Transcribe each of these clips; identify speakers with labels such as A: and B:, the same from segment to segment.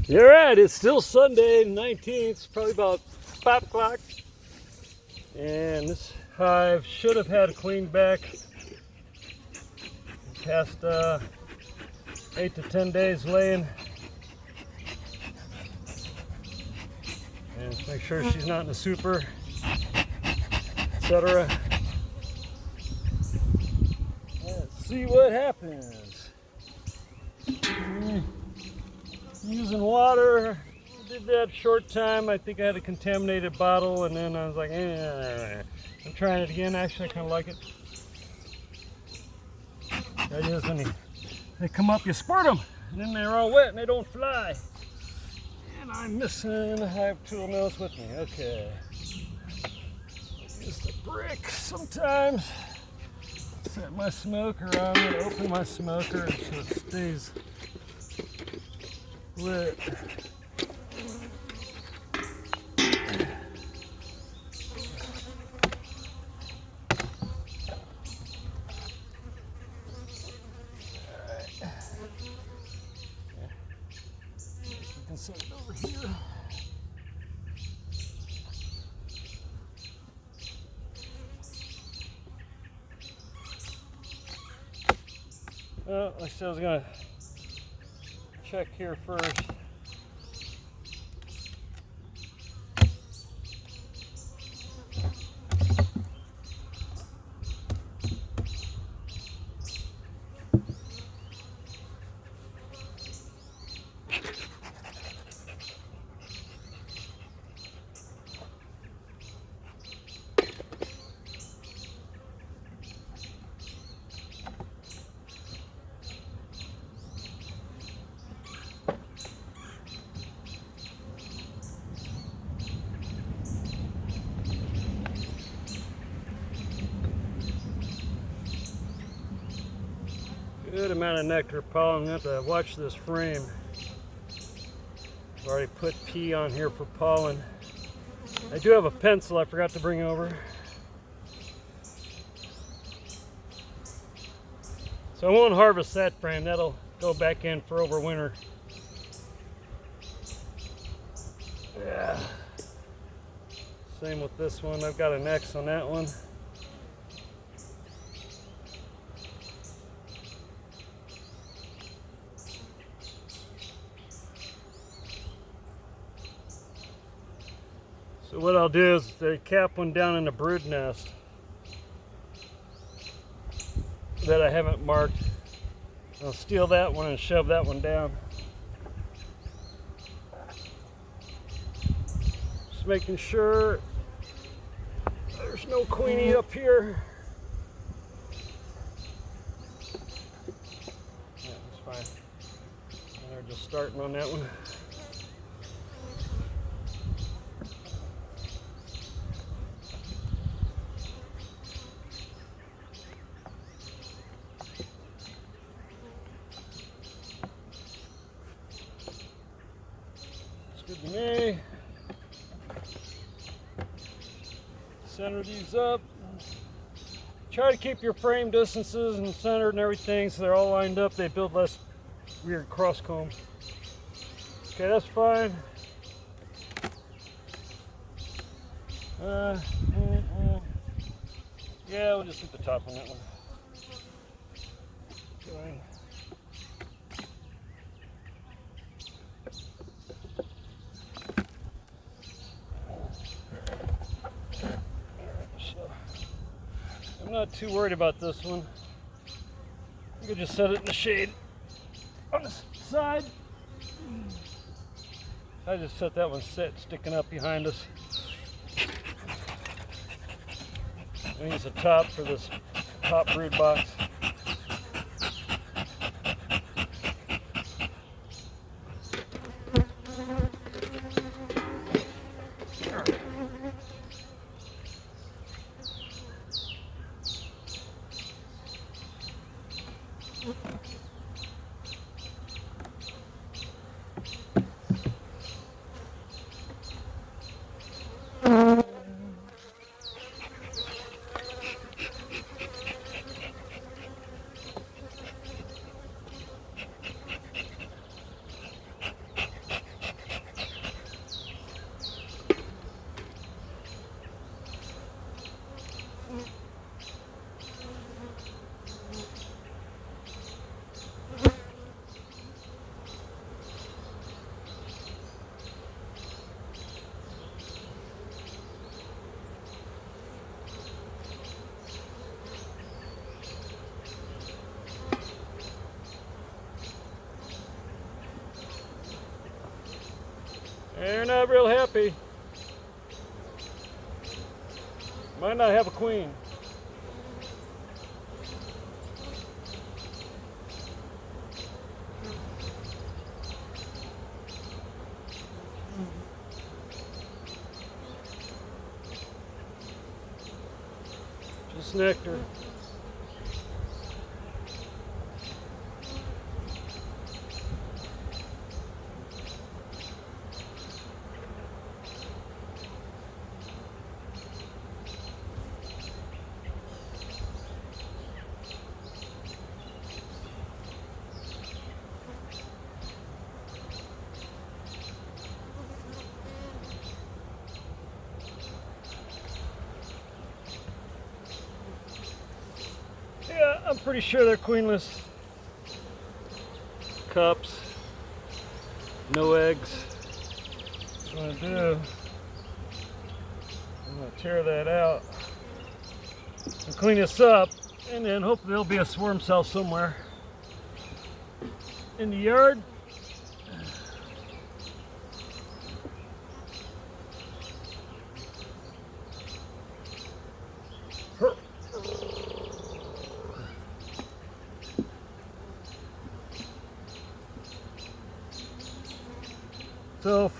A: You're right, it's still Sunday, 19th, probably about 5 o'clock. And this hive should have had a queen back past 8 to 10 days laying. And make sure she's not in the super, etc. Let's see what happens. Using water, did that short time. I think I had a contaminated bottle, and then I was like, I'm trying it again. Actually, I kind of like it. That is when they come up, you squirt them, and then they're all wet and they don't fly. And I'm missing the hive tool nose with me. Okay. Use the brick sometimes. Set my smoker on. I'm going to open my smoker so it stays lit. You can set it over here. Well, like I said, I was gonna check here first. Good amount of nectar pollen. I'm going to have to watch this frame. I've already put P on here for pollen. I do have a pencil I forgot to bring over. So I won't harvest that frame. That'll go back in for overwinter. Yeah. Same with this one. I've got an X on that one. So what I'll do is they cap one down in the brood nest that I haven't marked. I'll steal that one and shove that one down. Just making sure there's no queenie up here. Yeah, that's fine. And they're just starting on that one. Good to me. Center these up. Try to keep your frame distances and centered and everything so they're all lined up. They build less weird cross combs. Okay, that's fine. Yeah, we'll just hit the top on that one. Okay. I'm not too worried about this one. You could just set it in the shade on the side. I just set that one sticking up behind us. I use the top for this top brood box. They're not real happy. Might not have a queen. Just nectar. Yeah, I'm pretty sure they're queenless. Cups. No eggs. What I'm gonna do, I'm gonna tear that out and clean this up, and then hopefully there'll be a swarm cell somewhere in the yard. So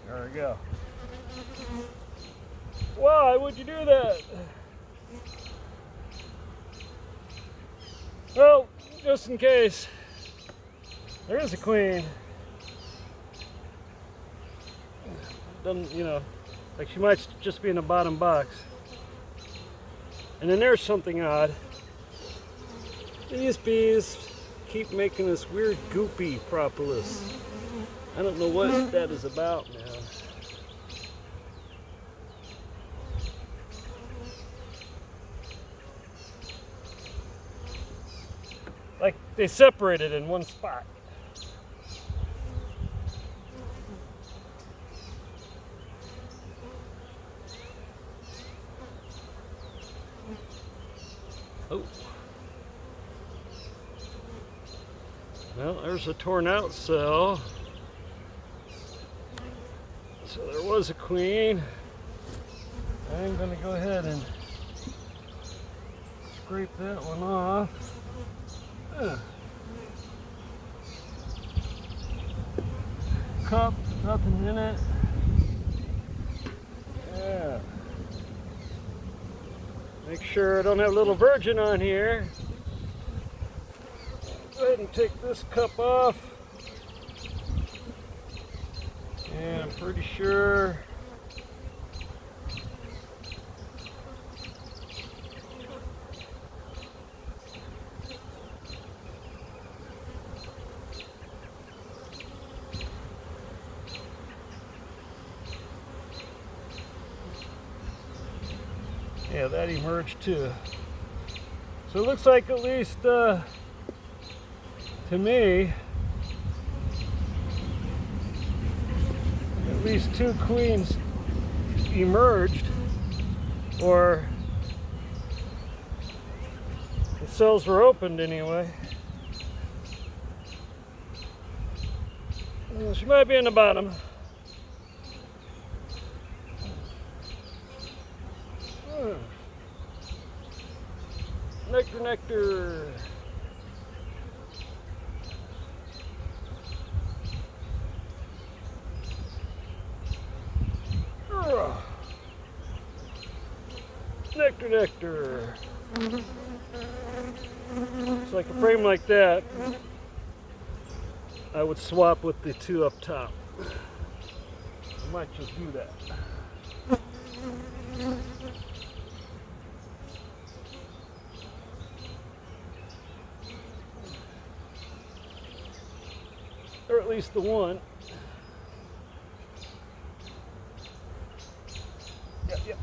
A: there we go. Why would you do that? Well, just in case there is a queen. Doesn't, you know, like she might just be in the bottom box. And then there's something odd. These bees keep making this weird goopy propolis. I don't know what that is about, man. Like they separated in one spot. Oh. Well, there's a torn out cell. So there was a queen. I'm going to go ahead and scrape that one off. Cup, nothing in it. Yeah. Make sure I don't have a little virgin on here. Go ahead and take this cup off. And I'm pretty sure yeah, that emerged too. So it looks like, at least to me, at least two queens emerged, or the cells were opened anyway. Well, she might be in the bottom. Nectar, nectar. Nectar, nectar. It's like a frame like that. I would swap with the two up top. I might just do that. Or at least the one. Yep.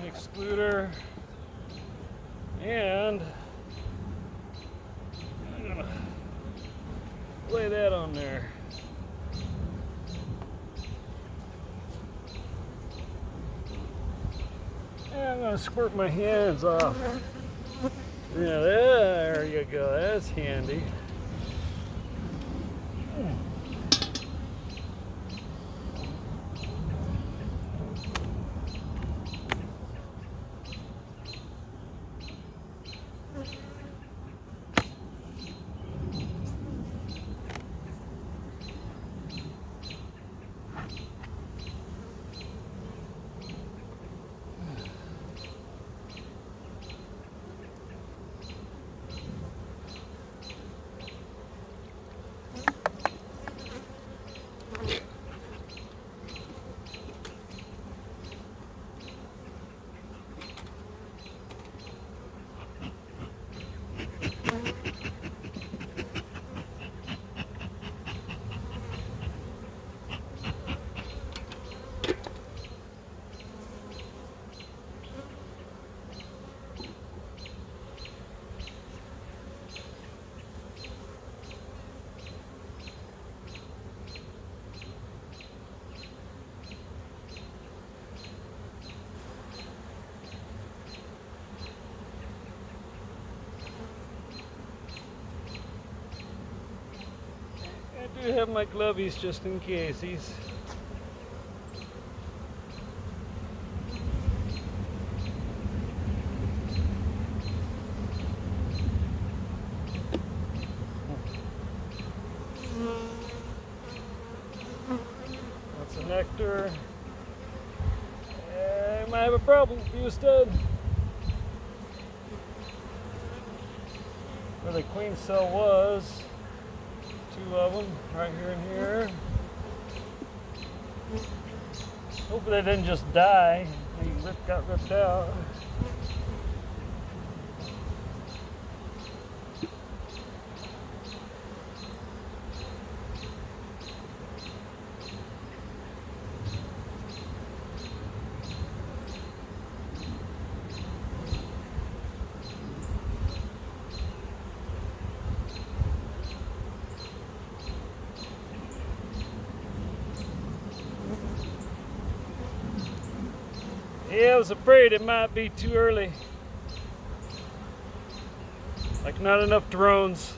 A: excluder, and I'm gonna lay that on there. And I'm gonna squirt my hands off. Yeah, there you go. That's handy. I do have my glovies just in case. That's a nectar. I might have a problem with you, stud. Where the queen cell was. Two of them, right here and here. Hopefully they didn't just die. They got ripped out. Yeah, I was afraid it might be too early. Like not enough drones.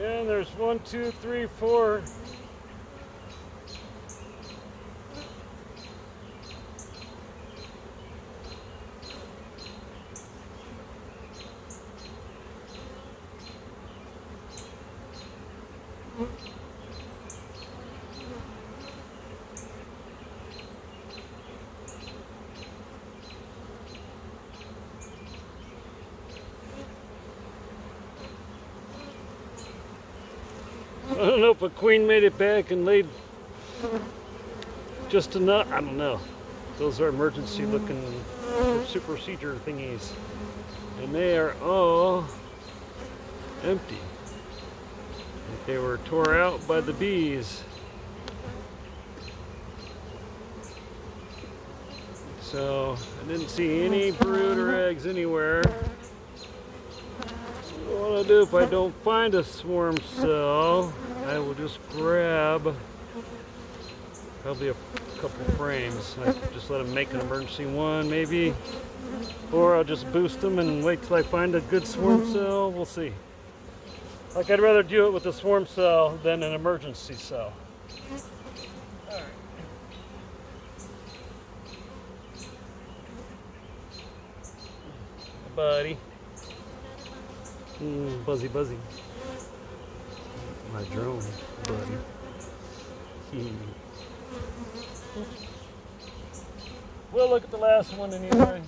A: And there's 1, 2, 3, 4. I don't know if a queen made it back and laid just enough. I don't know. Those are emergency looking procedure thingies. And they are all empty. They were tore out by the bees. So I didn't see any brood or eggs anywhere. What I'll do if I don't find a swarm cell, I will just grab probably a couple frames. I just let them make an emergency one maybe. Or I'll just boost them and wait till I find a good swarm cell. We'll see. Like I'd rather do it with a swarm cell than an emergency cell. Alright. Buddy. Buzzy buzzy. My drone, buddy. We'll look at the last one anyway.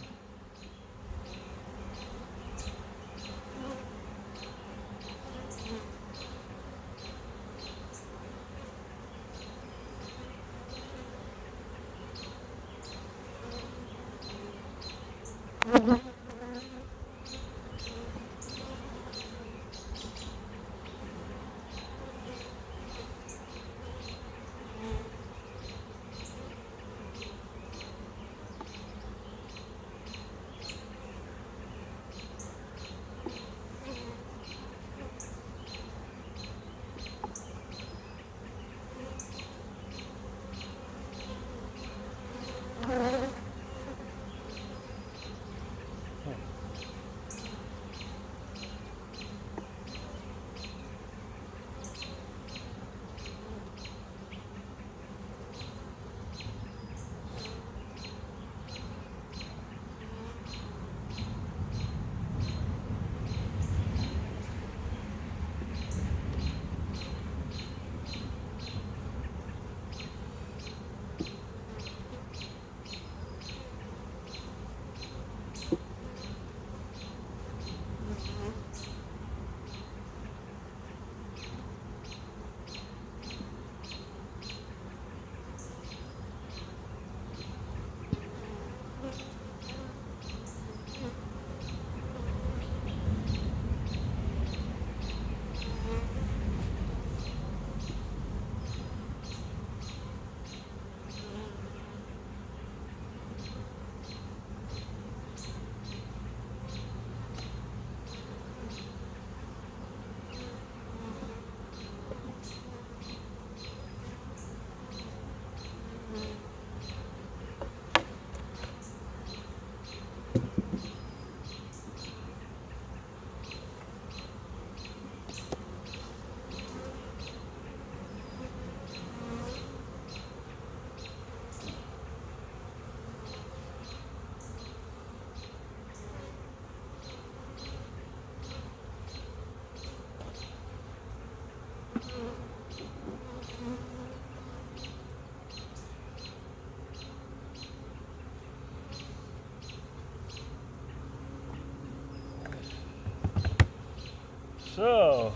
A: So,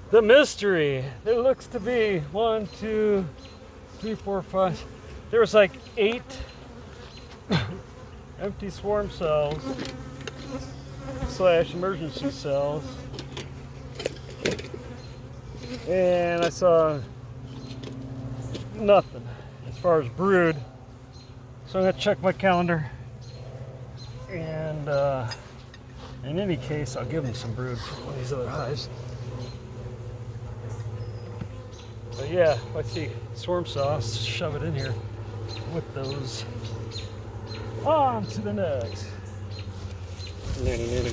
A: the mystery. There looks to be 1, 2, 3, 4, 5. There was like 8 empty swarm cells / emergency cells. And I saw nothing as far as brood. So I'm gonna check my calendar. And in any case, I'll give them some brood from one of these other hives. But yeah, let's see, swarm sauce, shove it in here with those. On to the next. Nanny nanny.